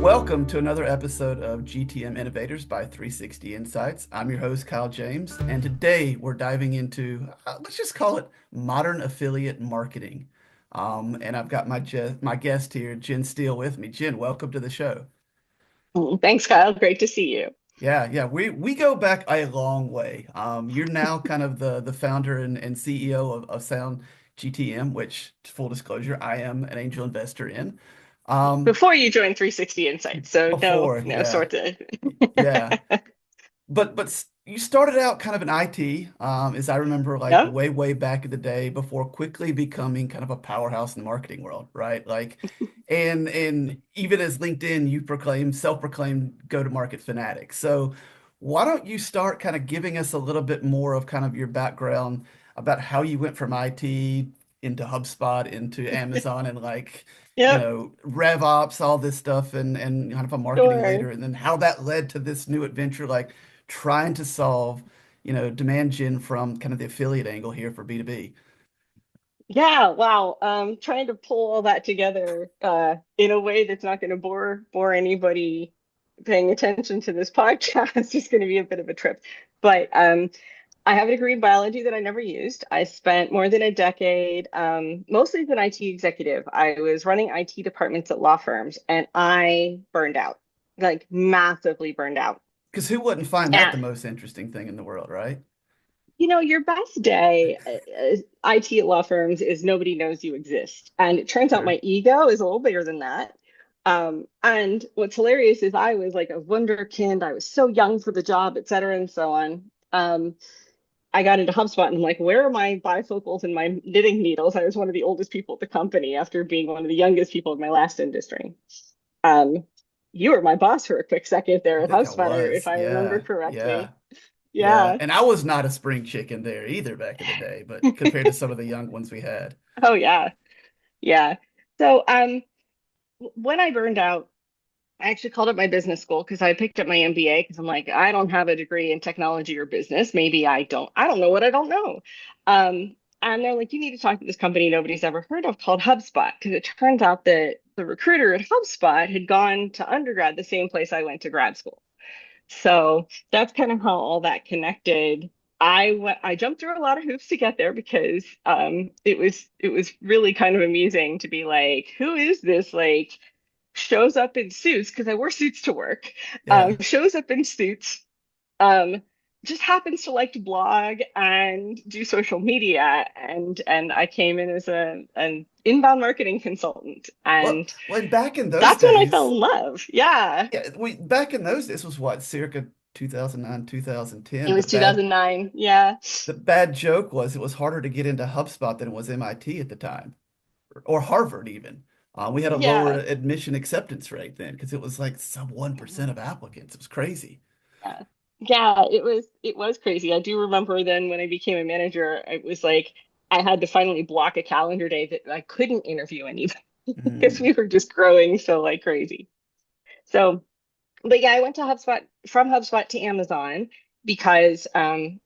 Welcome to another episode of GTM Innovators by 360 Insights. I'm your host, Kyle James, and today we're diving into, let's just call it modern affiliate marketing. And I've got my guest here, Jenn Steele, with me. Jenn, welcome to the show. Thanks, Kyle. Great to see you. Yeah, we go back a long way. You're now kind of the founder and CEO of Sound GTM, which, full disclosure, I am an angel investor in. Um, Before you joined 360 Insights, so no, before, no yeah, sort of. yeah. But you started out kind of in IT, as I remember, like No, way back in the day, before quickly becoming kind of a powerhouse in the marketing world, right? Like, and even as LinkedIn, you self-proclaimed go-to-market fanatic. So why don't you start kind of giving us a little bit more of kind of your background about how you went from IT into HubSpot into Amazon and like, yep, RevOps, all this stuff, and kind of a marketing sure. leader, and then how that led to this new adventure, like trying to solve, demand gen from kind of the affiliate angle here for B2B. Yeah, wow. Trying to pull all that together in a way that's not going to bore anybody paying attention to this podcast is going to be a bit of a trip. But I have a degree in biology that I never used. I spent more than a decade, mostly as an IT executive. I was running IT departments at law firms, and I burned out, like massively burned out. Because who wouldn't find that And the most interesting thing in the world, right? your best day IT at law firms is nobody knows you exist. And it turns out Sure. my ego is a little bigger than that. And what's hilarious is I was like a wunderkind. I was so young for the job, et cetera, and so on. I got into HubSpot and I'm like, where are my bifocals and my knitting needles? I was one of the oldest people at the company after being one of the youngest people in my last industry. Um, you were my boss for a quick second there I at think I HubSpot, was. if I remember Yeah, yeah, correctly. yeah. Yeah. And I was not a spring chicken there either back in the day, but compared to some of the young ones we had. Oh yeah. Yeah. So when I burned out, I actually called up my business school because I picked up my MBA because I'm like, I don't have a degree in technology or business. Maybe I don't know what I don't know. And they're like, you need to talk to this company nobody's ever heard of called HubSpot. Because it turns out that the recruiter at HubSpot had gone to undergrad the same place I went to grad school. So that's kind of how all that connected. I jumped through a lot of hoops to get there because it was really kind of amusing to be like, who is this like shows up in suits because I wore suits to work. Yeah. Shows up in suits. Um, just happens to like to blog and do social media, and I came in as an inbound marketing consultant, Well, and when back in those that's when I fell days, in love. Yeah, yeah, we back in those days was what, circa 2009, it 2010. The was bad 2009. Yeah, the bad joke was it was harder to get into HubSpot than it was MIT at the time, or Harvard even. We had a lower yeah, admission acceptance rate then because it was like sub 1% of applicants. It was crazy. yeah, yeah. It was crazy. I do remember then when I became a manager, it was like I had to finally block a calendar day that I couldn't interview anybody because Mm, we were just growing so like crazy. So, but yeah, I went to HubSpot from HubSpot to Amazon because,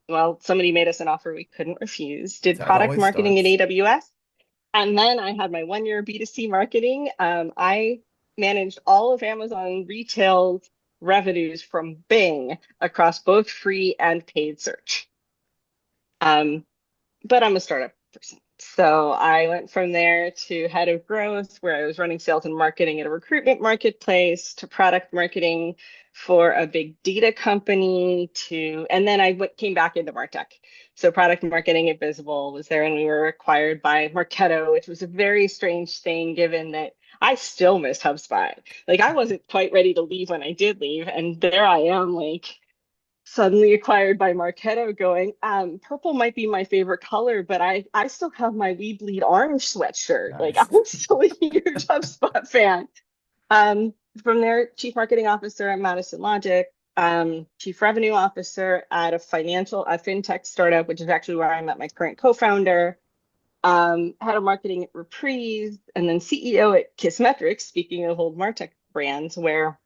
well, somebody made us an offer we couldn't refuse. that's Did how it product always marketing at starts. AWS, and then I had my 1 year B2C marketing. I managed all of Amazon retail's revenues from Bing across both free and paid search. Um, but I'm a startup person. So I went from there to head of growth, where I was running sales and marketing at a recruitment marketplace, to product marketing for a big data company, and then came back into MarTech. So product marketing at Visible was there, and we were acquired by Marketo, which was a very strange thing given that I still miss HubSpot. Like I wasn't quite ready to leave when I did leave, and there I am, like suddenly acquired by Marketo going, purple might be my favorite color, but I still have my We Bleed Orange sweatshirt. Like Nice. I'm still a huge HubSpot fan. Um, from there, chief marketing officer at Madison Logic, chief revenue officer at a fintech startup, which is actually where I met my current co-founder, head of marketing at Reprise, and then CEO at Kissmetrics, speaking of old MarTech brands, where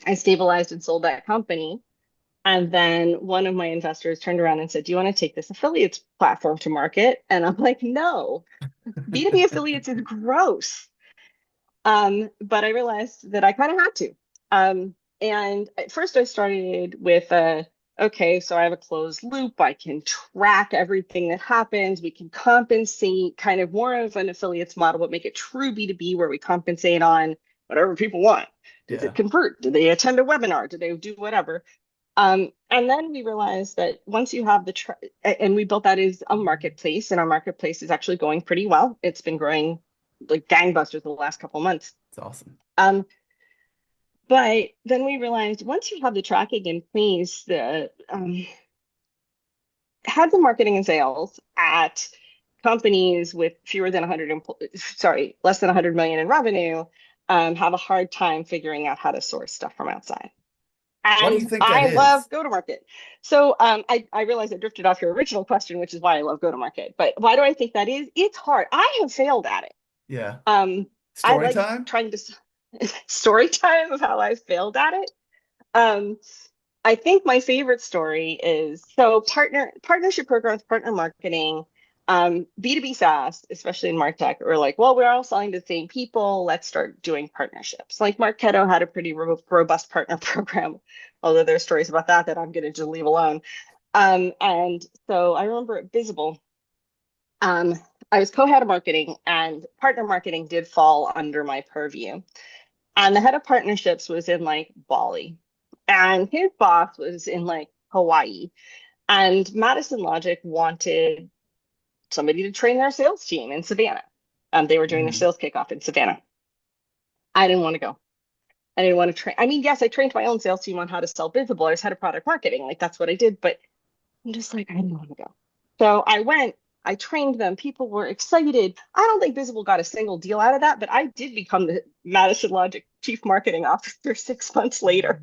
I stabilized and sold that company. And then one of my investors turned around and said, do you want to take this affiliates platform to market? And I'm like, no, B2B affiliates is gross. But I realized that I kind of had to. And at first I started with okay, so I have a closed loop. I can track everything that happens. We can compensate, kind of more of an affiliates model, but make it true B2B where we compensate on whatever people want. Does Yeah. it convert? Do they attend a webinar? Do they do whatever? And then we realized that once you have and we built that as a marketplace, and our marketplace is actually going pretty well. It's been growing like gangbusters the last couple months. It's awesome. Um, but then we realized once you have the tracking in place, the heads of marketing and sales at companies with fewer than 100 sorry, less than 100 million in revenue, have a hard time figuring out how to source stuff from outside. Why do And you think that I love is? go-to-market. So I realized I drifted off your original question, which is why I love go-to-market. But why do I think that is? It's hard. I have failed at it. Yeah. Um, I Story like time? trying to story time of how I failed at it. Um, I think my favorite story is so partnership programs, partner marketing, B2B SaaS, especially in MarTech, are like, well, we're all selling to the same people. Let's start doing partnerships. Like Marketo had a pretty robust partner program, although there's stories about that that I'm going to just leave alone. And so I remember at Visible, um, I was co-head of marketing, and partner marketing did fall under my purview. And the head of partnerships was in like Bali, and his boss was in like Hawaii. And Madison Logic wanted somebody to train their sales team in Savannah. They were doing their Mhm. sales kickoff in Savannah. I didn't want to go. I didn't want to train. I mean, yes, I trained my own sales team on how to sell Visible. I was head of product marketing. Like that's what I did. But I'm just like, I didn't want to go. So I went, I trained them. People were excited. I don't think Visible got a single deal out of that, but I did become the Madison Logic chief marketing officer 6 months later.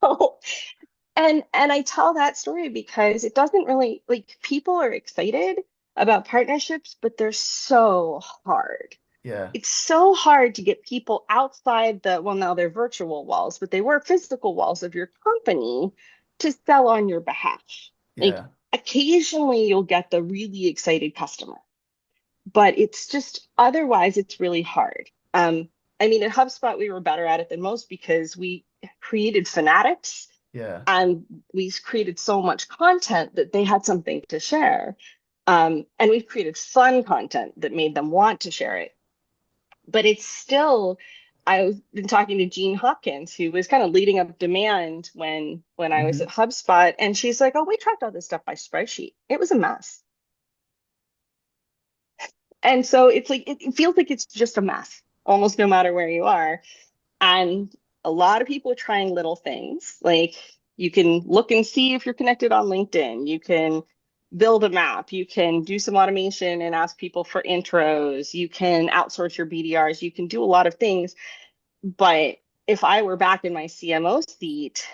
So, and I tell that story because it doesn't really like people are excited about partnerships, but they're so hard. Yeah. It's so hard to get people outside well, now they're virtual walls, but they were physical walls of your company to sell on your behalf. Like Yeah. occasionally you'll get the really excited customer, but it's just otherwise it's really hard. I mean, at HubSpot, we were better at it than most because we created fanatics Yeah. and we created so much content that they had something to share. And we've created fun content that made them want to share it. But it's still, I've been talking to Jean Hopkins, who was kind of leading up demand when I was at Hmm. HubSpot, and she's like, "Oh, we tracked all this stuff by spreadsheet. It was a mess." And so it's like it feels like it's just a mess, almost no matter where you are. And a lot of people are trying little things. Like you can look and see if you're connected on LinkedIn. You can build a map. You can do some automation and ask people for intros. You can outsource your BDRs. You can do a lot of things. But if I were back in my CMO seat,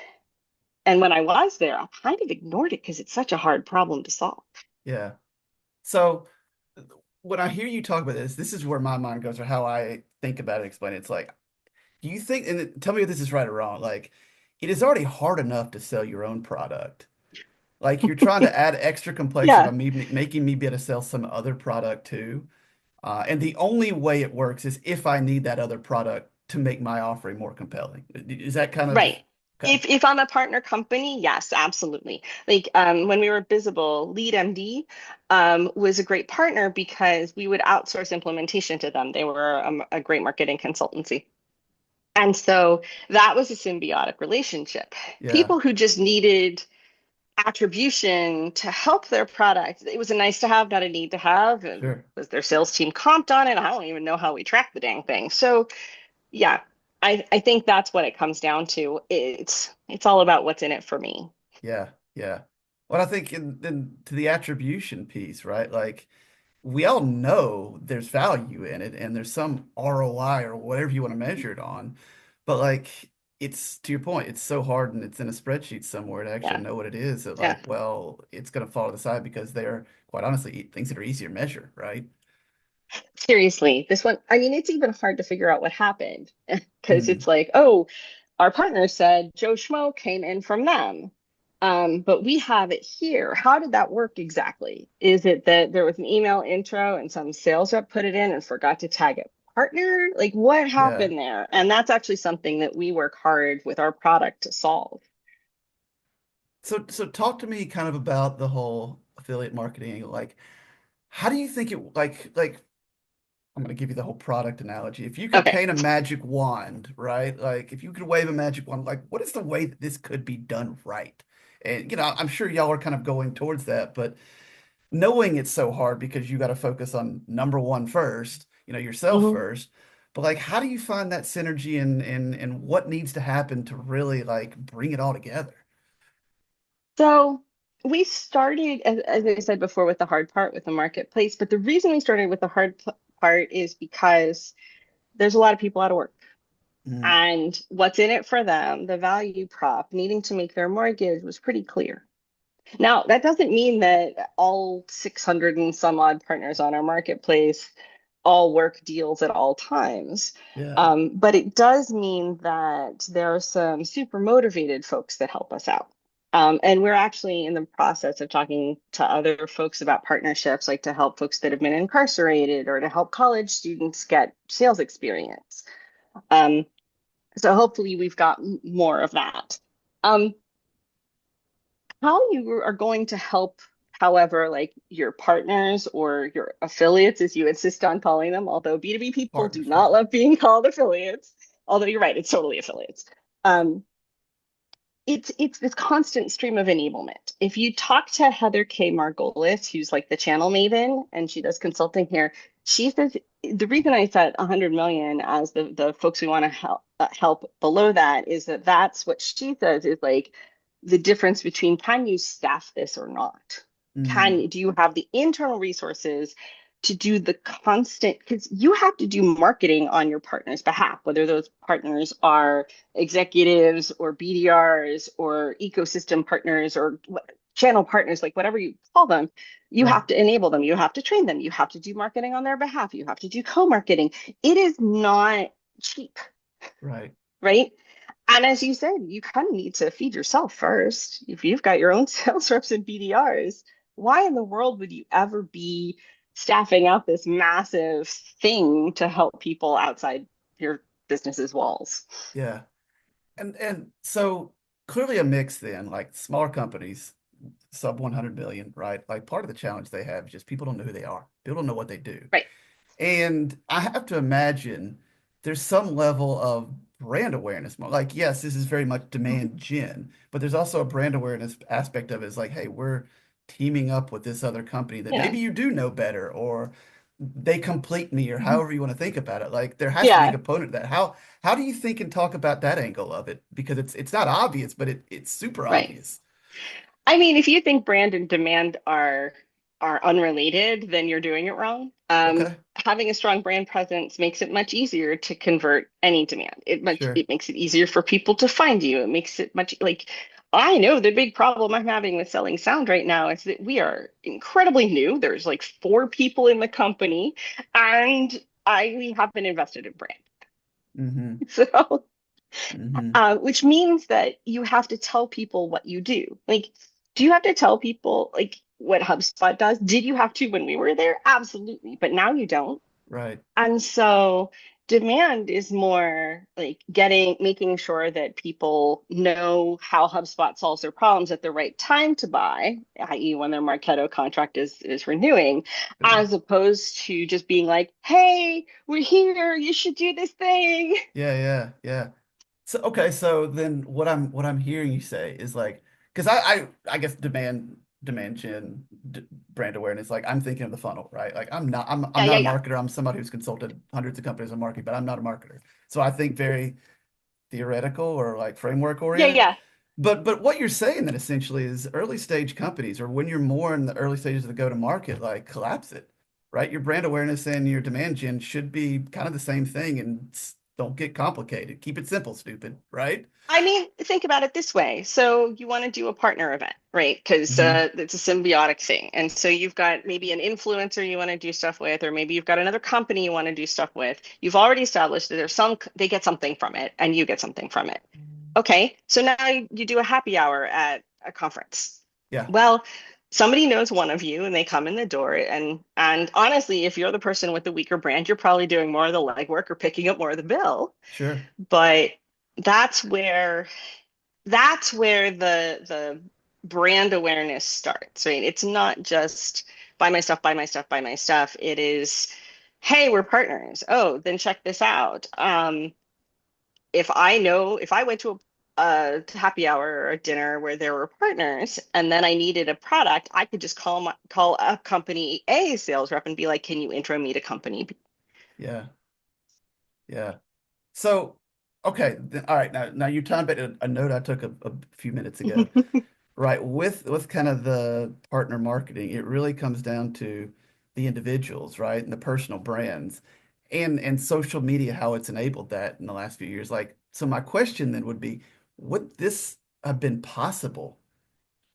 and when I was there, I kind of ignored it because it's such a hard problem to solve. Yeah. So when I hear you talk about this is where my mind goes, or how I think about it, explain it. It's like, do you think, and tell me if this is right or wrong, like it is already hard enough to sell your own product. Like you're trying to add extra complexity by Yeah, me making me be able to sell some other product too. And the only way it works is if I need that other product to make my offering more compelling. Is that kind of right. okay? If I'm a partner company, yes, absolutely. Like when we were Visible, Lead MD was a great partner because we would outsource implementation to them. They were a great marketing consultancy. And so that was a symbiotic relationship. Yeah, People who just needed attribution to help their product, it was a nice to have, not a need to have. And sure. was their sales team comped on it? I don't even know how we track the dang thing. So yeah, I think that's what it comes down to. It's all about what's in it for me. Yeah, yeah. Well, I think in to the attribution piece, right? Like we all know there's value in it and there's some ROI or whatever you want to measure it on. But like it's to your point, it's so hard and it's in a spreadsheet somewhere to actually Yeah, know what it is that yeah. like, well, it's gonna fall to the side because they're quite honestly things that are easier to measure, right? Seriously, this one, I mean, it's even hard to figure out what happened because Mm, it's like, oh, our partner said Joe Schmo came in from them. But we have it here. How did that work exactly? Is it that there was an email intro and some sales rep put it in and forgot to tag it partner? Like what Yeah. happened there? And that's actually something that we work hard with our product to solve. So talk to me kind of about the whole affiliate marketing. Like, how do you think it like I'm going to give you the whole product analogy. If you could Okay. paint a magic wand, right? Like if you could wave a magic wand, like what is the way that this could be done right? And I'm sure y'all are kind of going towards that, but knowing it's so hard because you got to focus on number one first, yourself Mhm. first. But like how do you find that synergy and what needs to happen to really like bring it all together? So we started, as I said before, with the hard part with the marketplace. But the reason we started with the part is because there's a lot of people out of work. Mm, And what's in it for them, the value prop, needing to make their mortgage was pretty clear. Now, that doesn't mean that all 600 and some odd partners on our marketplace all work deals at all times. yeah. But it does mean that there are some super motivated folks that help us out. And we're actually in the process of talking to other folks about partnerships, like to help folks that have been incarcerated or to help college students get sales experience. Um, so hopefully we've got more of that. Um, how you are going to help, however, like your partners or your affiliates, as you insist on calling them, although B2B people do Partners, not yeah. love being called affiliates, although you're right, it's totally affiliates. Um, it's this constant stream of enablement. If you talk to Heather K. Margolis, who's like the channel maven, and she does consulting here, she says the reason I set 100 million as the folks we want to help below that is that that's what she says is like the difference between can you staff this or not? Mm, Do you have the internal resources to do the constant, because you have to do marketing on your partner's behalf, whether those partners are executives or BDRs or ecosystem partners or channel partners, like whatever you call them, you right, have to enable them. You have to train them. You have to do marketing on their behalf. You have to do co-marketing. It is not cheap, right. right? And as you said, you kind of need to feed yourself first. If you've got your own sales reps and BDRs, why in the world would you ever be staffing out this massive thing to help people outside your business's walls? Yeah. And so clearly a mix then, like smaller companies, sub 100 million, right? Like part of the challenge they have is just people don't know who they are. People don't know what they do. Right. And I have to imagine there's some level of brand awareness. Like, yes, this is very much Mhm. demand gen, but there's also a brand awareness aspect of it. Is like, hey, we're teaming up with this other company that Yeah. maybe you do know better, or they complete me, or Mhm. however you want to think about it. Like, there has to be a Yeah. component of that. How do you think and talk about that angle of it? Because it's not obvious, but it's super Right. obvious. I mean, if you think brand and demand are unrelated, then you're doing it wrong. Okay, Having a strong brand presence makes it much easier to convert any demand. sure. It makes it easier for people to find you. It makes it much like I know the big problem I'm having with selling sound right now is that we are incredibly new. There's like four people in the company, and I we haven't invested in brand. Mm-hmm. So Mm-hmm. which means that you have to tell people what you do. Like, do you have to tell people like what HubSpot does? Did you have to when we were there? Absolutely. But now you don't. Right. And so demand is more like making sure that people know how HubSpot solves their problems at the right time to buy, i.e., when their Marketo contract is renewing, Sure. as opposed to just being like, hey, we're here, you should do this thing. Yeah, yeah, yeah. So okay, so then what I'm hearing you say is like because I guess demand gen brand awareness like I'm thinking of the funnel, right? Like I'm Yeah, not yeah, a yeah. marketer. I'm somebody who's consulted hundreds of companies on marketing, but I'm not a marketer. So I think very theoretical or like framework Yeah, oriented. yeah. But what you're saying then essentially is early stage companies or when you're more in the early stages of the go to market, like collapse it, right? Your brand awareness and your demand gen should be kind of the same thing and don't get complicated. Keep it simple, stupid, right? I mean, think about it this way. So you want to do a partner event, right? Because Hmm. it's a symbiotic thing. And so you've got maybe an influencer you want to do stuff with, or maybe you've got another company you want to do stuff with. You've already established that they get something from it and you get something from it. Okay, so now you do a happy hour at a conference. Yeah. Well, somebody knows one of you and they come in the door, and honestly, if you're the person with the weaker brand, you're probably doing more of the legwork or picking up more of the bill. Sure. But that's where the brand awareness starts, right? It's not just buy my stuff, buy my stuff, buy my stuff. It is, hey, we're partners. Oh, then check this out. If I went to a happy hour or a dinner where there were partners, and then I needed a product, I could just call up company A sales rep and be like, "Can you intro me to company B?" Yeah. Yeah. So, okay. All right. Now you timed back a note I took a few minutes ago. Right. With kind of the partner marketing, it really comes down to the individuals, right? And the personal brands and social media, how it's enabled that in the last few years. Like, so my question then would be, would this have been possible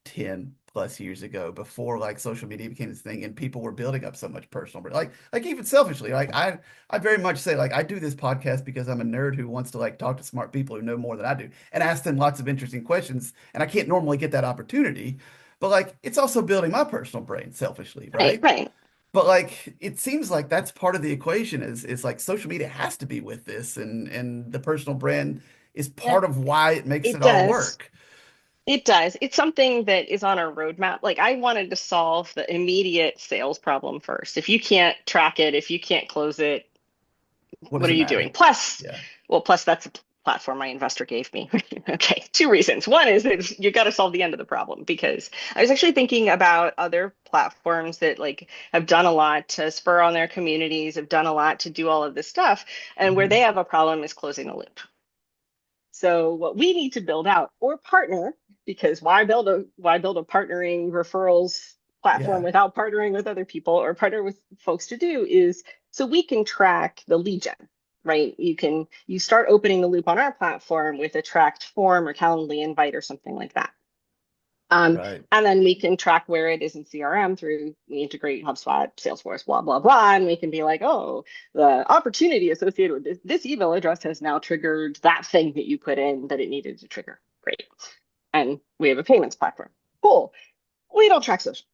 10 plus years ago before like social media became this thing and people were building up so much personal brand? Like even selfishly, like I very much say like I do this podcast because I'm a nerd who wants to like talk to smart people who know more than I do and ask them lots of interesting questions, and I can't normally get that opportunity. But like it's also building my personal brand selfishly, Right, right? right. But like it seems like that's part of the equation is like social media has to be with this, and the personal brand is Yeah, part of why it makes it it all does. work. It does. It's something that is on our roadmap. Like I wanted to solve the immediate sales problem first. If you can't track it, if you can't close it, What what does are it you doing? matter? Plus, Yeah. well, plus that's a platform my investor gave me. Okay, two reasons. One is that you got to solve the end of the problem because I was actually thinking about other platforms that like have done a lot to spur on their communities, have done a lot to do all of this stuff, and where they Hmm. have a problem is closing the loop. So what we need to build out or partner, because why build a partnering referrals platform Yeah. without partnering with other people or partner with folks to do is so we can track the lead gen, right? You start opening the loop on our platform with a tracked form or Calendly invite or something like that. Right. And then we can track where it is in CRM through we integrate HubSpot, Salesforce, blah, blah, blah. And we can be like, oh, the opportunity associated with this email address has now triggered that thing that you put in that it needed to trigger. Great. And we have a payments platform. Cool. We don't track social.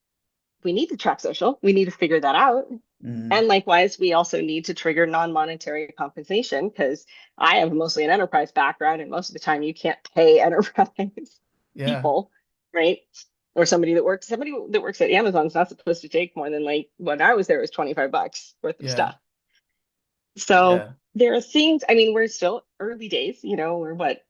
We need to track social. We need to figure that out. Mm. And likewise, we also need to trigger non-monetary compensation because I have mostly an enterprise background, and most of the time you can't pay enterprise Yeah. people, right? Or somebody that works at Amazon is not supposed to take more than like when I was there was $25 worth of Yeah. stuff. So Yeah. there are things, I mean, we're still early days, we're what,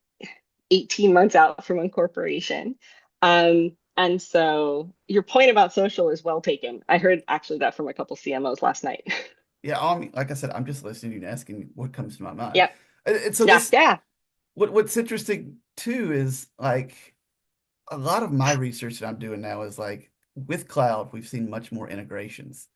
18 months out from incorporation. And so your point about social is well taken. I heard actually that from a couple CMOs last night. Yeah. Like I said, I'm just listening to you and asking what comes to my mind. Yep. And so Yeah. this, Yeah. what's interesting too is like a lot of my research that I'm doing now is like with cloud, we've seen much more integrations.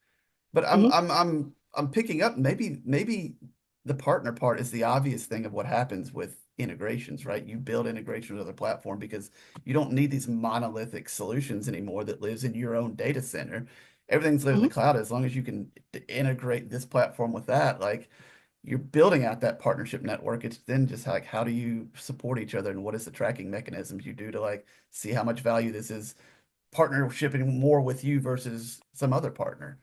But Hmm. I'm picking up maybe the partner part is the obvious thing of what happens with integrations, right? You build integration with other platform because you don't need these monolithic solutions anymore that lives in your own data center. Everything's lives in the Hmm. cloud. As long as you can integrate this platform with that, like you're building out that partnership network. It's then just like how do you support each other and what is the tracking mechanisms you do to like see how much value this is partnershiping more with you versus some other partner.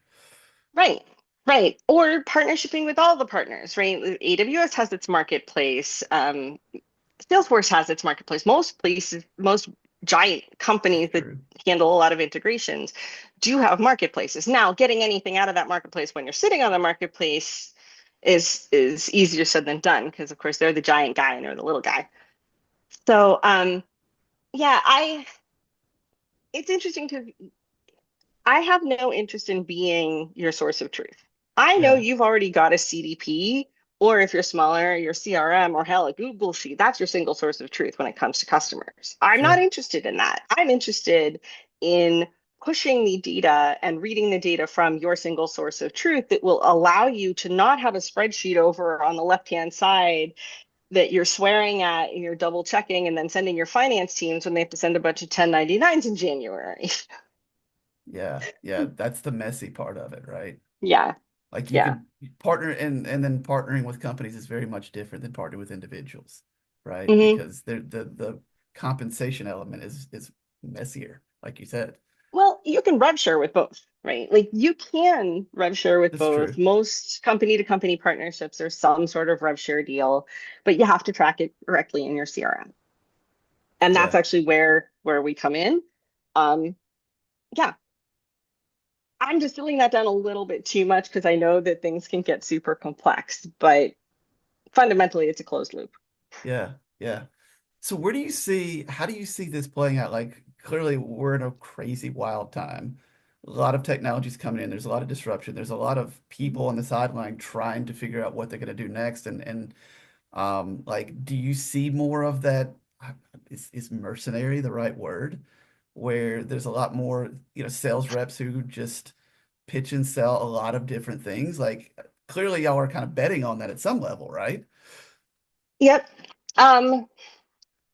Right. Right. Or partnershiping with all the partners, right? AWS has its marketplace. Salesforce has its marketplace. Most places, most giant companies that True. handle a lot of integrations do have marketplaces. Now, getting anything out of that marketplace when you're sitting on the marketplace is easier said than done because of course they're the giant guy and they're the little guy. So yeah, I it's interesting to I have no interest in being your source of truth. I know Yeah, you've already got a CDP, or if you're smaller, your CRM or hell, a Google Sheet. That's your single source of truth when it comes to customers. I'm not sure. interested in that. I'm interested in pushing the data and reading the data from your single source of truth that will allow you to not have a spreadsheet over on the left-hand side that you're swearing at and you're double checking and then sending your finance teams when they have to send a bunch of 1099s in January. Yeah, yeah, that's the messy part of it, right? Yeah. Like you Yeah. could partner and then partnering with companies is very much different than partnering with individuals, right? Hmm. Because the compensation element is messier, like you said. Well, you can rev share with both, right? Like you can rev share with That's true. both. Most company to company partnerships, there's some sort of rev share deal, but you have to track it directly in your CRM. And that's Yeah. actually where we come in. Um, yeah, I'm just filling that down a little bit too much because I know that things can get super complex, but fundamentally it's a closed loop. Yeah. Yeah. So where do you see, how do you see this playing out? Like clearly we're in a crazy wild time. A lot of technology's coming in. There's a lot of disruption. There's a lot of people on the sideline trying to figure out what they're going to do next. And like, do you see more of that? Is mercenary the right word? Where there's a lot more, sales reps who just pitch and sell a lot of different things. Like clearly y'all are kind of betting on that at some level, right? Yep. Um,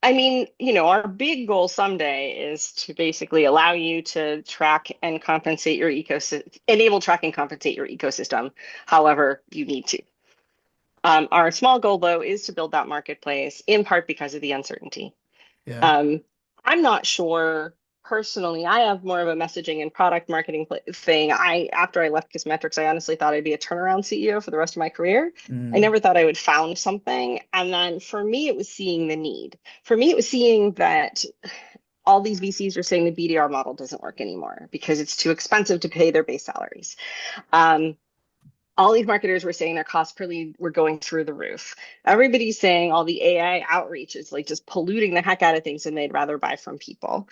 I mean, our big goal someday is to basically allow you to track and compensate your ecosystem, enable track and compensate your ecosystem however you need to. Our small goal, though, is to build that marketplace in part because of the uncertainty. Yeah. Um, I'm not sure personally. I have more of a messaging and product marketing thing. After I left Kissmetrics, I honestly thought I'd be a turnaround CEO for the rest of my career. I Mm, never thought I would found something. And then for me, it was seeing the need. For me, it was seeing that all these VCs are saying the BDR model doesn't work anymore because it's too expensive to pay their base salaries. Um, all these marketers were saying their cost per lead were going through the roof. Everybody's saying all the AI outreach is like just polluting the heck out of things and they'd rather buy from people.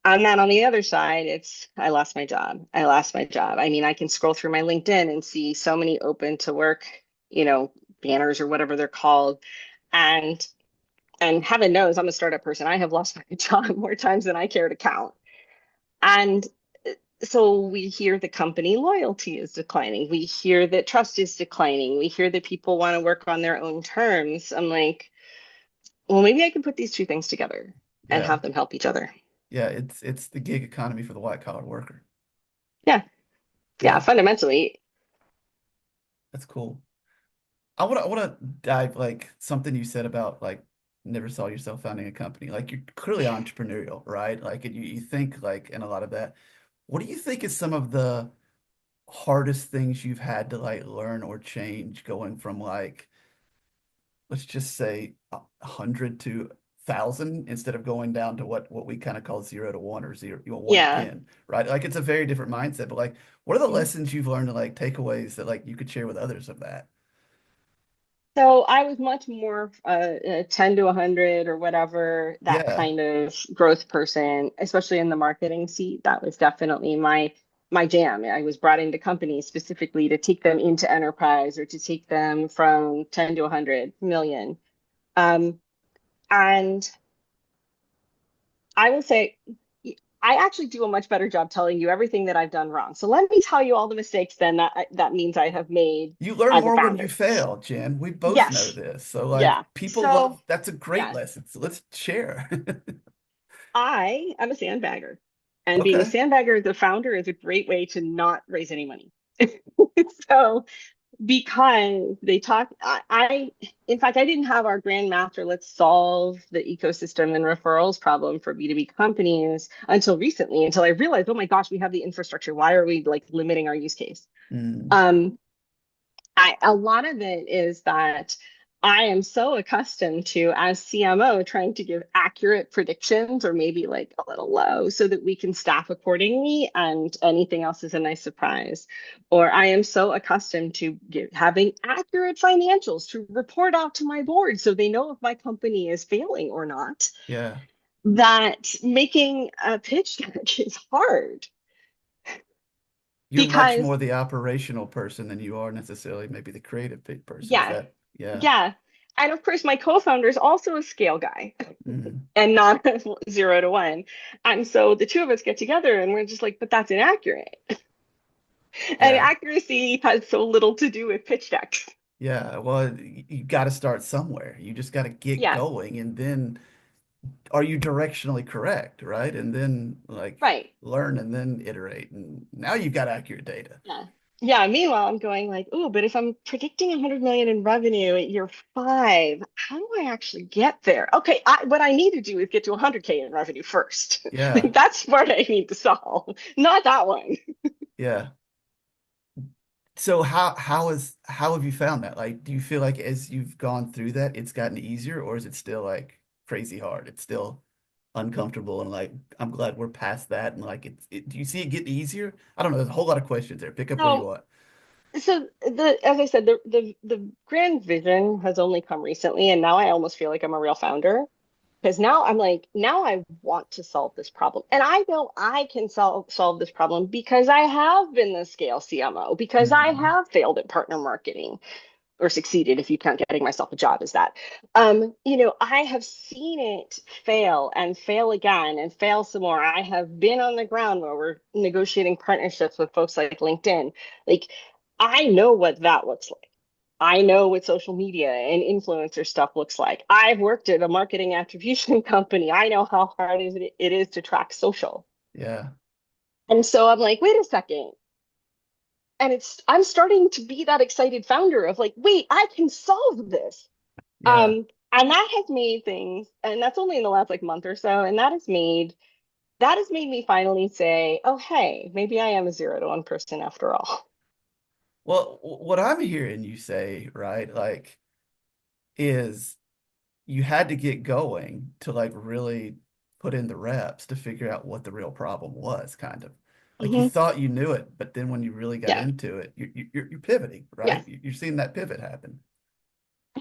And then on the other side, it's I lost my job. I lost my job. I mean, I can scroll through my LinkedIn and see so many open to work, you know, banners or whatever they're called. And and heaven knows I'm a startup person. I have lost my job more times than I care to count. And so we hear the company loyalty is declining. We hear that trust is declining. We hear that people want to work on their own terms. I'm like, well, maybe I can put these two things together and yeah. have them help each other. Yeah. It's the gig economy for the white collar worker. Yeah. Yeah. Yeah. Fundamentally. That's cool. I want to dive like something you said about like never saw yourself founding a company. Like you're clearly entrepreneurial, right? Like and you think like in a lot of that. What do you think is some of the hardest things you've had to like learn or change going from like let's just say 100 to 1,000 instead of going down to what we kind of call 0 to 1 or 0, Yeah. 1 to 10, right? Like it's a very different mindset, but like what are the lessons you've learned and like takeaways that like you could share with others of that? So I was much more 10 to 100 or whatever, that Yeah. kind of growth person, especially in the marketing seat. That was definitely my jam. I was brought into companies specifically to take them into enterprise or to take them from 10 to 100 million. Um, and I will say, I actually do a much better job telling you everything that I've done wrong. So let me tell you all the mistakes then that means I have made You learn as a more when you founder. fail, Jen. We both know Yes. this. So like Yeah. people So, love that's a great yeah. lesson. So let's share. I am a sandbagger. And being a Okay. sandbagger as a founder is a great way to not raise any money. So, because they talk, in fact, I didn't have our grandmaster, let's solve the ecosystem and referrals problem for B2B companies until recently, until I realized, oh my gosh, we have the infrastructure. Why are we like limiting our use case? Mm, Um, a lot of it is that I am so accustomed to, as CMO, trying to give accurate predictions or maybe like a little low so that we can staff accordingly and anything else is a nice surprise. Or I am so accustomed to having accurate financials to report out to my board so they know if my company is failing or not, yeah. that making a pitch deck is hard You're much because, more the operational person than you are necessarily maybe the creative person. Is yeah, that yeah. yeah. And of course, my co-founder is also a scale guy Mm, and not 0 to 1. And so the two of us get together and we're just like, but that's inaccurate. And yeah. accuracy has so little to do with pitch decks. Yeah. Well, you got to start somewhere. You just got to get Yeah, going and then are you directionally correct, right? And then like right. learn and then iterate. And now you've got accurate data. Yeah. Yeah, meanwhile, I'm going like, oh, but if I'm predicting 100 million in revenue at year 5, how do I actually get there? Okay, what I need to do is get to 100K in revenue first. Yeah, Like, that's what I need to solve, not that one. yeah. So how have you found that? Like, do you feel like as you've gone through that, it's gotten easier, or is it still like crazy hard? It's still uncomfortable, and like I'm glad we're past that. And like, do you see it getting easier? I don't know. There's a whole lot of questions there. Pick up where you So, are. as I said, the grand vision has only come recently, and now I almost feel like I'm a real founder. Because now I'm like, now I want to solve this problem. And I know I can solve this problem because I have been the scale CMO, because I Mhm. have failed at partner marketing, or succeeded if you count getting myself a job as that. I have seen it fail and fail again and fail some more. I have been on the ground where we're negotiating partnerships with folks like LinkedIn. Like, I know what that looks like. I know what social media and influencer stuff looks like. I've worked at a marketing attribution company. I know how hard it is to track social. Yeah, And so I'm like, wait a second. And I'm starting to be that excited founder of like, wait, I can solve this. yeah. And that has made things, and that's only in the last like month or so, and that has made me finally say, oh hey, maybe I am a 0 to 1 person after all. Well, what I'm hearing you say, right, like, is you had to get going to like really put in the reps to figure out what the real problem was, kind of. Like you Hmm. thought you knew it, but then when you really got Yeah. into it, you're pivoting, right? Yes. You're seeing that pivot happen.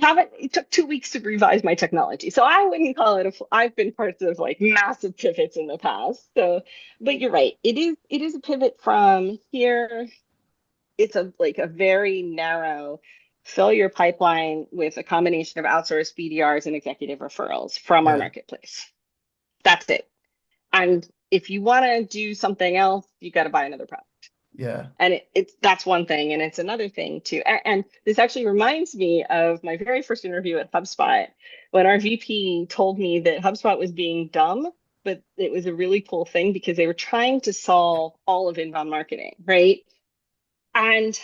Haven't It took 2 weeks to revise my technology, so I wouldn't call it I've been parts of like massive pivots in the past. So, but you're right. It is a pivot from here. It's a like a very narrow, fill your pipeline with a combination of outsourced BDRs and executive referrals from our Yeah, marketplace. That's it. And if you want to do something else, you got to buy another product. yeah. And it's that's one thing, and it's another thing too. And this actually reminds me of my very first interview at HubSpot, when our VP told me that HubSpot was being dumb, but it was a really cool thing because they were trying to solve all of inbound marketing, right? And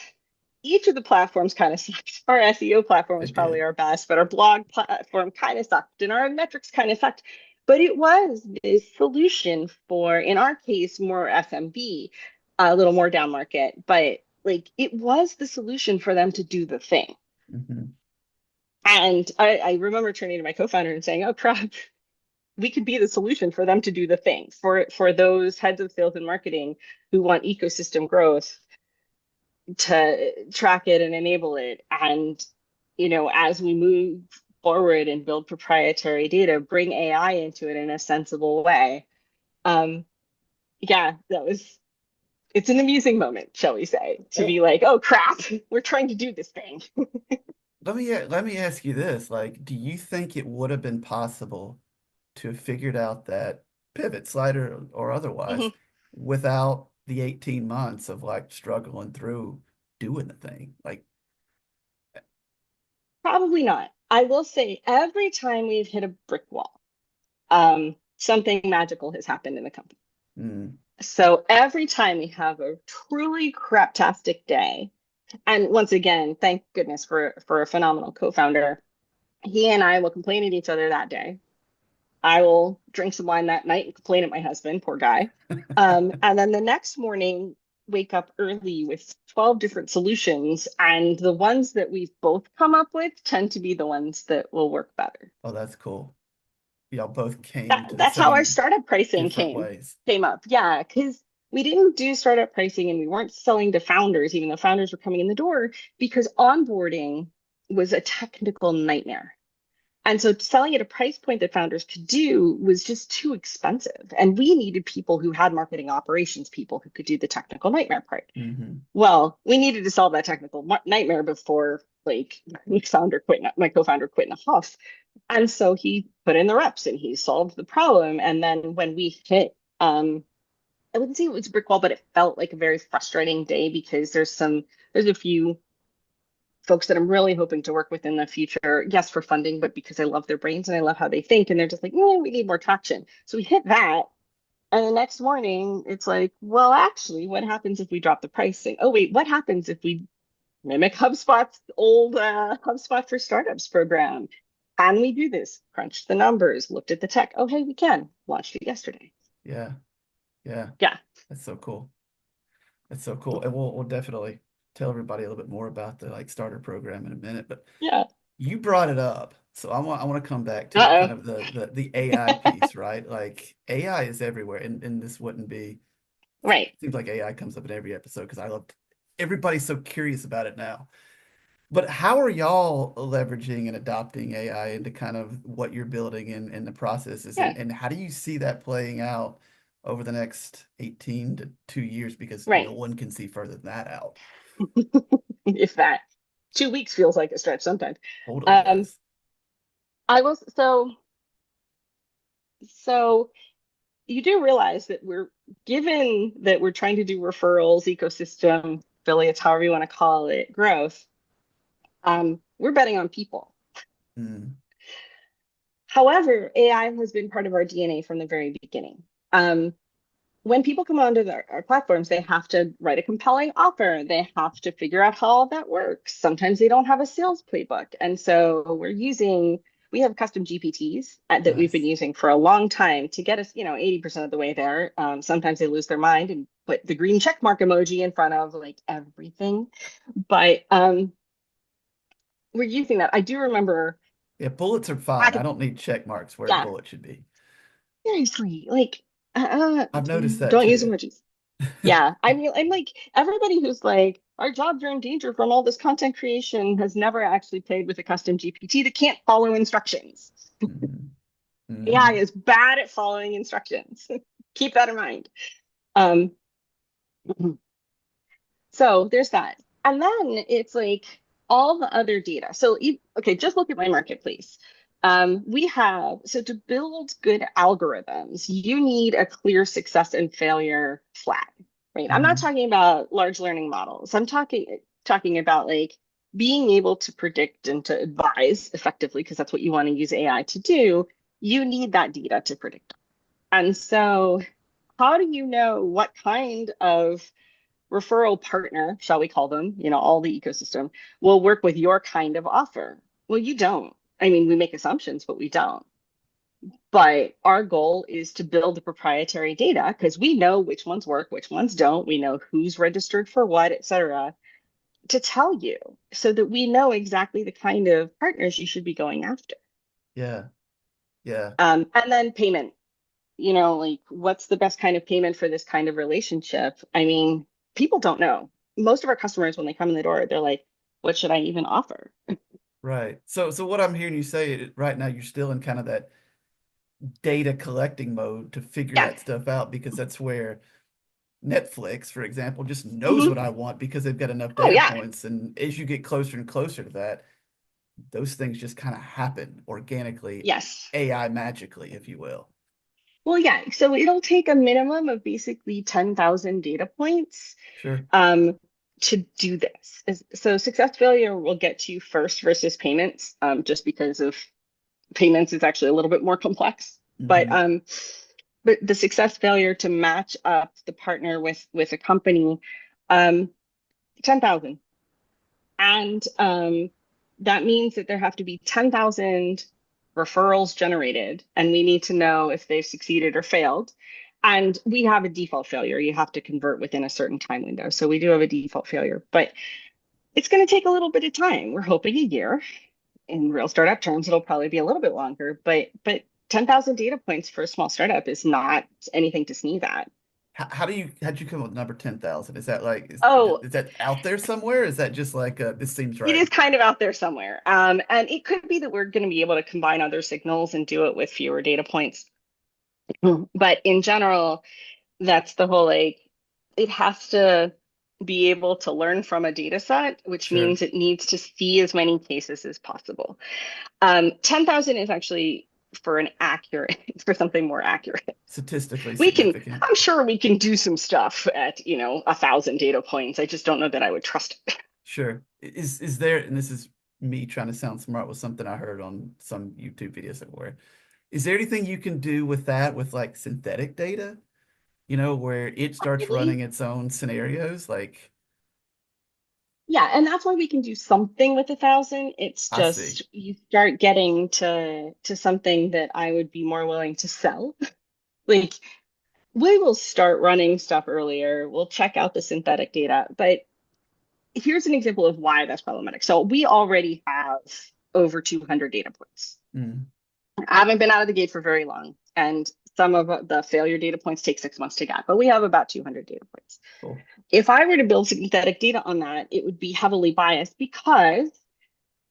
each of the platforms kind of sucked. Our SEO platform They was probably did. our best, but our blog platform kind of sucked, and our metrics kind of sucked. But it was this solution for, in our case, more SMB, a little more down market. But like, it was the solution for them to do the thing. Hmm. And I remember turning to my co-founder and saying, "Oh crap, we could be the solution for them to do the thing for those heads of sales and marketing who want ecosystem growth, to track it and enable it. And, as we move forward and build proprietary data, bring AI into it in a sensible way." Um, yeah, it's an amusing moment, shall we say, to Well, be like, oh crap, we're trying to do this thing. let me ask you this. Like, do you think it would have been possible to have figured out that pivot, slider or otherwise, Mhm. without the 18 months of like struggling through doing the thing? Like, Probably not. I will say every time we've hit a brick wall, something magical has happened in the company. mm, So every time we have a truly craptastic day, and once again, thank goodness for a phenomenal co-founder. He and I will complain at each other that day. I will drink some wine that night and complain at my husband, poor guy. And then the next morning, wake up early with 12 different solutions. And the ones that we've both come up with tend to be the ones that will work better. oh, that's cool. Y'all both came That, to the that's how our same startup pricing different came ways. came up. Yeah, because we didn't do startup pricing and we weren't selling to founders, even though founders were coming in the door, because onboarding was a technical nightmare. And so selling at a price point that founders could do was just too expensive. And we needed people who had marketing operations people who could do the technical nightmare part. Hmm. Well, we needed to solve that technical nightmare before like my co-founder quit in a huff. And so he put in the reps and he solved the problem. And then when we hit, I wouldn't say it was a brick wall, but it felt like a very frustrating day because there's a few folks that I'm really hoping to work with in the future. Yes, for funding, but because I love their brains and I love how they think. And they're just like, we need more traction. So we hit that. And the next morning, it's like, well, actually, what happens if we drop the pricing? Oh, wait, what happens if we mimic HubSpot's old HubSpot for Startups program? Can we do this? Crunched the numbers, looked at the tech. Oh, hey, we can. Launched it yesterday. Yeah. Yeah. Yeah. That's so cool. That's so cool. And we'll definitely tell everybody a little bit more about the like starter program in a minute. But Yeah. you brought it up. So I want to come back to kind Uh-oh. of the AI piece, right? Like AI is everywhere. And this wouldn't be Right. seems like AI comes up in every episode because I love everybody's so curious about it now. But how are y'all leveraging and adopting AI into kind of what you're building and the processes? Yeah. And how do you see that playing out over the next 18 to 2 years? Because no Right. one can see further than that out. If that 2 weeks feels like a stretch sometimes. Totally Um, does. I was so you do realize that we're given that we're trying to do referrals, ecosystem, affiliates, however you want to call it, growth. We're betting on people. Mm, However, AI has been part of our DNA from the very beginning. Um, when people come onto our platforms, they have to write a compelling offer. They have to figure out how all that works. Sometimes they don't have a sales playbook. And so we have custom GPTs that we've been nice. using for a long time to get us, 80% of the way there. Sometimes they lose their mind and put the green check mark emoji in front of like everything. But we're using that. I do remember Yeah, bullets are fine. back, I don't need check marks where a yeah, bullet should be. seriously, like, I've noticed that don't use too. emojis. Yeah, I mean, I'm like everybody who's like, our jobs are in danger from all this content creation has never actually played with a custom GPT that can't follow instructions. Mhm. AI Mhm. is bad at following instructions. Keep that in mind. Um, so there's that. And then it's like all the other data. So, okay, just look at my marketplace. So to build good algorithms, you need a clear success and failure flag, right? I'm not Mhm. talking about large learning models. I'm talking about like being able to predict and to advise effectively, because that's what you want to use AI to do. You need that data to predict. And so, how do you know what kind of referral partner, shall we call them, all the ecosystem, will work with your kind of offer? Well, you don't. I mean, we make assumptions, but we don't. But our goal is to build the proprietary data because we know which ones work, which ones don't. We know who's registered for what, et cetera, to tell you so that we know exactly the kind of partners you should be going after. Yeah. Yeah. And then payment, like what's the best kind of payment for this kind of relationship? I mean, people don't know. Most of our customers, when they come in the door, they're like, what should I even offer? Right. So what I'm hearing you say right now, you're still in kind of that data collecting mode to figure Yeah. that stuff out because that's where Netflix, for example, just knows Hmm. what I want because they've got enough Oh, data yeah. points. And as you get closer and closer to that, those things just kind of happen organically, Yes. AI magically, if you will. Well, yeah. So it'll take a minimum of basically 10,000 data points Sure. um, to do this. So success failure will get to you first versus payments, just because of payments is actually a little bit more complex. But Hmm. um, but the success failure to match up the partner with a company, 10,000. And that means that there have to be 10,000 referrals generated, and we need to know if they've succeeded or failed. And we have a default failure. You have to convert within a certain time window. So we do have a default failure, but it's going to take a little bit of time. We're hoping a year. In real startup terms, it'll probably be a little bit longer, but 10,000 data points for a small startup is not anything to sneeze at. How'd you come up with number 10,000? Is that like, Oh, is that out there somewhere? Is that just like, this seems it right? is kind of out there somewhere. And it could be that we're going to be able to combine other signals and do it with fewer data points. But in general, that's the whole like, it has to be able to learn from a data set, which Sure. means it needs to see as many cases as possible. 10,000 is actually for an accurate, for something more accurate. Statistically We can, significant. I'm sure we can do some stuff at, 1,000 data points. I just don't know that I would trust it. Sure. Is there, and this is me trying to sound smart with something I heard on some YouTube videos somewhere. Is there anything you can do with that with like synthetic data? where it starts running Really? its own scenarios. Like, Yeah, and that's why we can do something with 1,000. It's I see. just you start getting to something that I would be more willing to sell. Like we will start running stuff earlier. We'll check out the synthetic data, but here's an example of why that's problematic. So we already have over 200 data points. Mm, I haven't been out of the gate for very long, and some of the failure data points take 6 months to get, but we have about 200 data points. cool. If I were to build synthetic data on that, it would be heavily biased because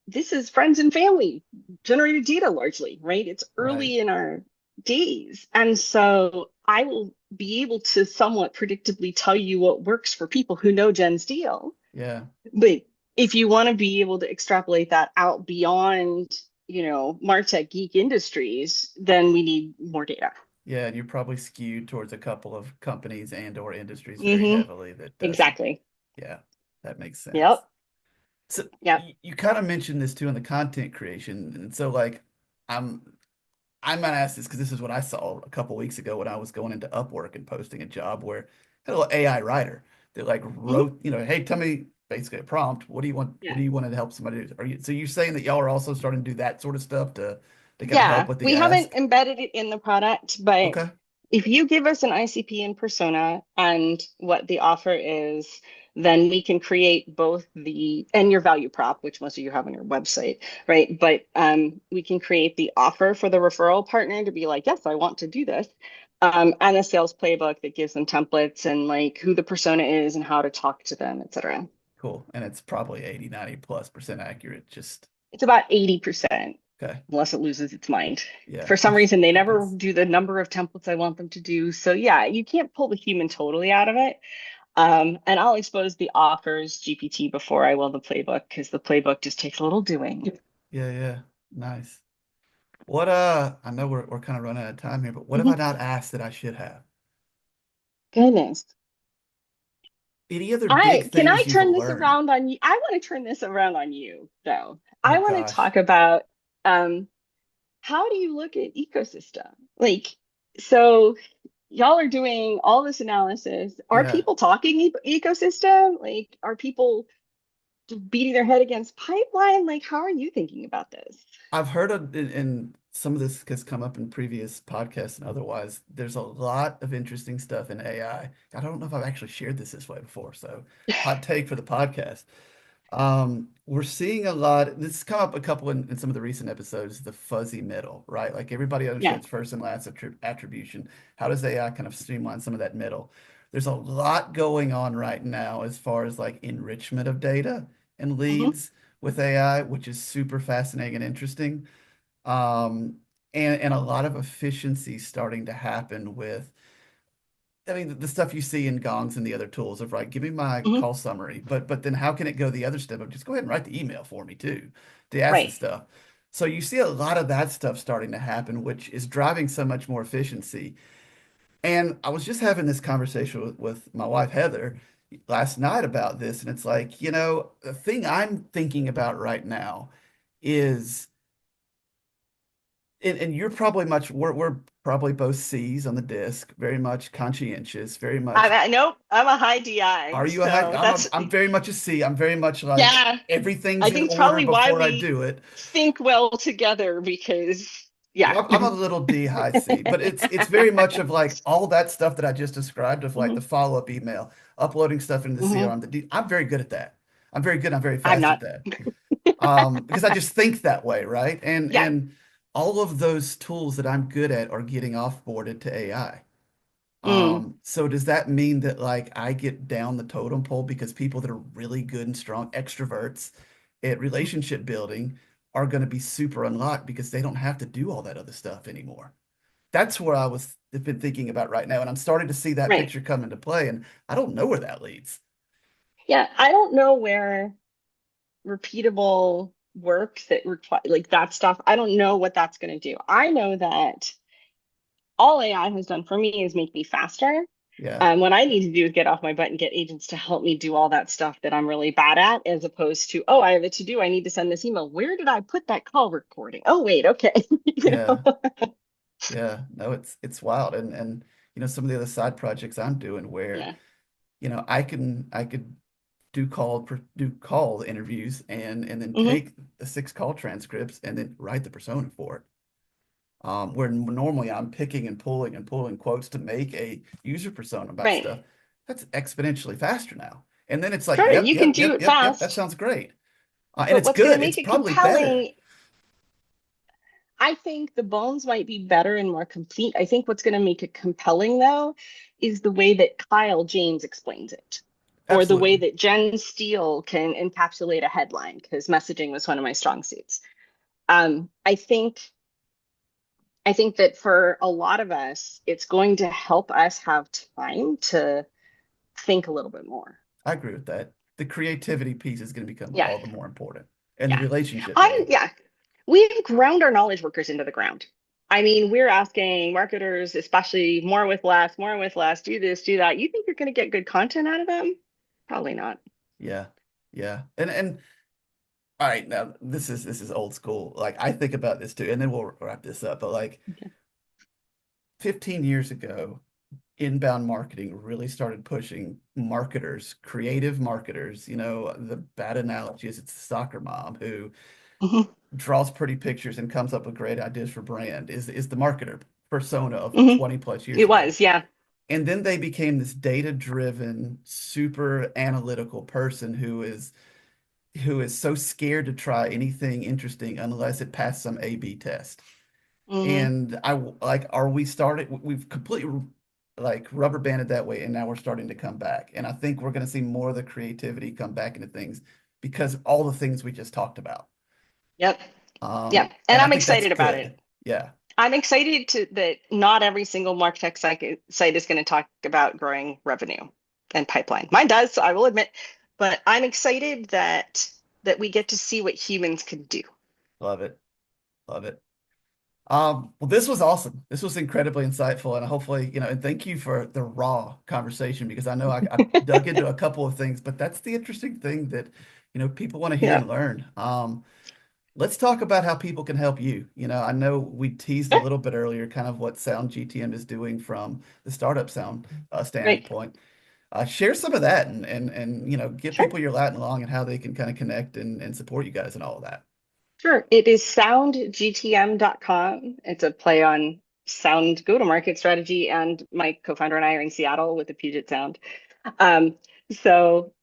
this is friends and family generated data largely, right? It's Right. early in our days. And so I will be able to somewhat predictably tell you what works for people who know Jenn Steele. Yeah. But if you want to be able to extrapolate that out beyond, MarTech geek industries, then we need more data. Yeah, and you're probably skewed towards a couple of companies and or industries very Hmm. heavily that does it. Exactly. Yeah, that makes sense. Yep. So Yep. you kind of mentioned this too in the content creation, and so like I'm I might ask this because this is what I saw a couple weeks ago when I was going into Upwork and posting a job where I had a little AI writer that like Hmm. wrote, hey, tell me basically a prompt. What do you want? What Yeah. do you want to help somebody do? So you're saying that y'all are also starting to do that sort of stuff to kind of help Yeah, with the we haven't ask? embedded it in the product, but Okay, if you give us an ICP and persona and what the offer is, then we can create both and your value prop, which most of you have on your website, right? But we can create the offer for the referral partner to be like, yes, I want to do this. And a sales playbook that gives them templates and like who the persona is and how to talk to them, et cetera. cool. And it's probably 80, 90+% accurate. Just It's about 80%, okay. unless it loses its mind. Yeah, For some which reason, they never happens. do the number of templates I want them to do. So yeah, you can't pull the human totally out of it. And I'll expose the offers GPT before I will the playbook because the playbook just takes a little doing. Yeah, yeah. Nice. I know we're kind of running out of time here, but what have I Mhm. not asked that I should have? Goodness. Any other big I can I things you've turn this learned? around on you? I want to turn this around on you, though. Oh I want to gosh. talk about um, how do you look at ecosystem? Like, so y'all are doing all this analysis. Are Yeah. people talking ecosystem? Like, are people beating their head against pipeline? Like, how are you thinking about this? I've heard of, and some of this has come up in previous podcasts and otherwise. There's a lot of interesting stuff in AI. I don't know if I've actually shared this way before, so hot take for the podcast. We're seeing a lot. This has come up a couple in some of the recent episodes, the fuzzy middle, right? Like everybody Yeah. understands first and last attribution. How does AI kind of streamline some of that middle? There's a lot going on right now as far as like enrichment of data and Hmm. leads with AI, which is super fascinating and interesting. Um, and a lot of efficiency starting to happen with I mean, the stuff you see in Gongs and the other tools of right, give me my Hmm. call summary, but then how can it go the other step of just go ahead and write the email for me too, to ask the Right. stuff. So you see a lot of that stuff starting to happen, which is driving so much more efficiency. And I was just having this conversation with my wife Heather last night about this, and it's like, the thing I'm thinking about right now is and you're probably we're probably both C's on the disc, very much conscientious, very much Nope, I'm a high DI, are you a high? so that's I'm very much a C. I'm very much like yeah. I everything's in think it's order probably why before I we do it. think well together because yeah. Well, I'm a little D high C, but it's very much of like all that stuff that I just described of like the Hmm. follow-up email, uploading stuff into the Hmm. CRM. I'm very good at that. I'm very good. I'm very I'm fast at not. that. Because I just think that way, right? Yeah. And all of those tools that I'm good at are getting offboarded to AI. Mm. So does that mean that like I get down the totem pole because people that are really good and strong extroverts at relationship building are going to be super unlocked because they don't have to do all that other stuff anymore? That's where I was been thinking about right now, and I'm starting to see that Right. picture come into play, and I don't know where that leads. Yeah. I don't know where repeatable work that require like that stuff. I don't know what that's going to do. I know that all AI has done for me is make me faster. Yeah, What I need to do is get off my butt and get agents to help me do all that stuff that I'm really bad at, as opposed to, oh, I have a to do. I need to send this email. Where did I put that call recording? Oh, wait, okay. You yeah, know? yeah. No, it's wild, and some of the other side projects I'm doing where, Yeah. I could do call interviews and then Hmm. take the 6 call transcripts and then write the persona for it. Where normally I'm picking and pulling quotes to make a user persona about Right. stuff. That's exponentially faster now. And then it's like, Sure, yep, you can yep, do yep, it yep, yep, that fast, sounds great. And but it's what's going to good. It's make it probably better. compelling, I think the bones might be better and more complete. I think what's going to make it compelling, though, is the way that Kyle James explains it, or the way Absolutely. that Jenn Steele can encapsulate a headline, because messaging was one of my strong suits. Um, I think I think that for a lot of us, it's going to help us have time to think a little bit more. I agree with that. The creativity piece is going to become Yeah, all the more important and the yeah. relationship I building. yeah. We've ground our knowledge workers into the ground. I mean, we're asking marketers, especially more with less, do this, do that. You think you're going to get good content out of them? Probably not. Yeah. Yeah. And all right, now this is old school. Like I think about this too, and then we'll wrap this up. But like Okay. 15 years ago, inbound marketing really started pushing marketers, creative marketers. The bad analogy is it's the soccer mom who Hmm. draws pretty pictures and comes up with great ideas for brand, is the marketer persona of Hmm. 20 plus years It ago. was, yeah. And then they became this data-driven, super analytical person who is so scared to try anything interesting unless it passed some A/B test. Hmm. And we've completely like rubber banded that way, and now we're starting to come back. And I think we're going to see more of the creativity come back into things because of all the things we just talked about. Yep. Yep. And And I I'm think that's excited about it. good. Yeah, I'm excited to that not every single Martech site is going to talk about growing revenue and pipeline. Mine does, so I will admit, but I'm excited that we get to see what humans can do. love it. Love it. Well, this was awesome. This was incredibly insightful, and hopefully, and thank you for the raw conversation because I know I dug into a couple of things, but that's the interesting thing that, people want to hear Yeah. and learn. Let's talk about how people can help you. I know we teased a Yeah. little bit earlier, kind of what SoundGTM is doing from the startup sound Right. standpoint. Share some of that and give Sure. people your Latin along and how they can kind of connect and support you guys and all of that. Sure. It is soundgtm.com. It's a play on sound go-to-market strategy, and my co-founder and I are in Seattle with the Puget Sound. Um, so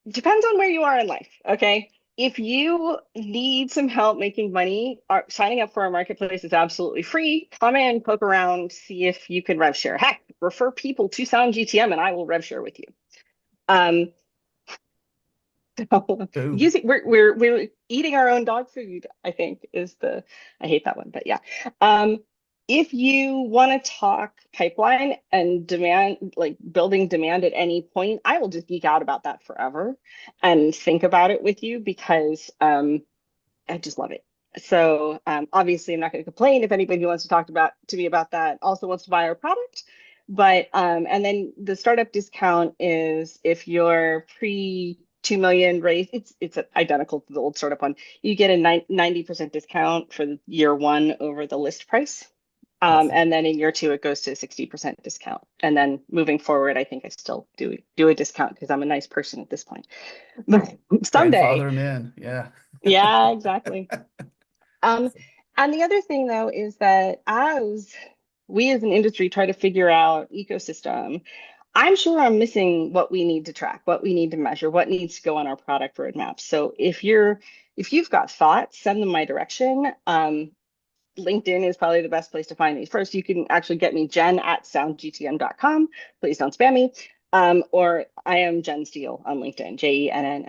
depends on where you are in life. Okay. If you need some help making money, signing up for our marketplace is absolutely free. Come in, poke around, see if you can rev share. Heck, refer people to SoundGTM and I will rev share with you. Um, so Boom. using we're eating our own dog food, I think is the I hate that one, but yeah. Um, if you want to talk pipeline and demand, like building demand at any point, I will just geek out about that forever and think about it with you because I just love it. So obviously, I'm not going to complain if anybody who wants to talk about to me about that also wants to buy our product. But and then the startup discount is if you're pre 2 million raise, it's identical to the old startup one. You get a 90% discount for year one over the list price. Awesome. And then in year two, it goes to a 60% discount. And then moving forward, I think I still do a discount because I'm a nice person at this point. But Grandfather someday, him in. Yeah. yeah, exactly. Um, Awesome. and the other thing, though, is that as we as an industry try to figure out ecosystem, I'm sure I'm missing what we need to track, what we need to measure, what needs to go on our product roadmap. So if you've got thoughts, send them my direction. LinkedIn is probably the best place to find me. First, you can actually get me, Jen at soundgtm.com. Please don't spam me. Or I am Jenn Steele on LinkedIn, And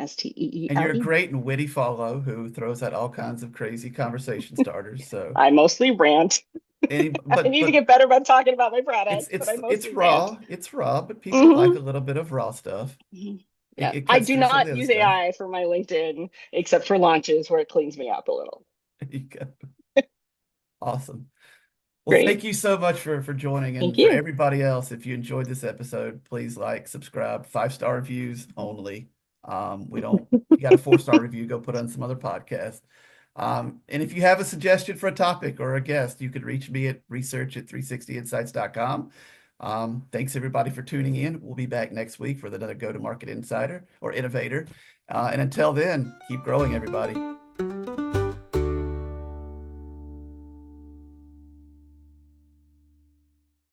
you're a JENNSTEELE. great and witty follow who throws out all kinds of crazy conversation starters. So I mostly rant. any I but need to but get better about talking about my it's product, but I it's it's mostly rant. raw. It's raw, but people like Hmm. a little bit of raw stuff. Hmm. It, Yeah, it I cuts do through some of not the other use stuff. AI for my LinkedIn except for launches where it cleans me up a little. There you go. Awesome. Well, Great. thank you so much for joining. Thank And for you. everybody else, if you enjoyed this episode, please like, subscribe, 5-star reviews only. We don't, if you got a 4-star review, go put on some other podcast. And if you have a suggestion for a topic or a guest, you could reach me at research@360insights.com. Thanks everybody for tuning in. We'll be back next week for another Go-to-Market Insider or Innovator. And until then, keep growing, everybody.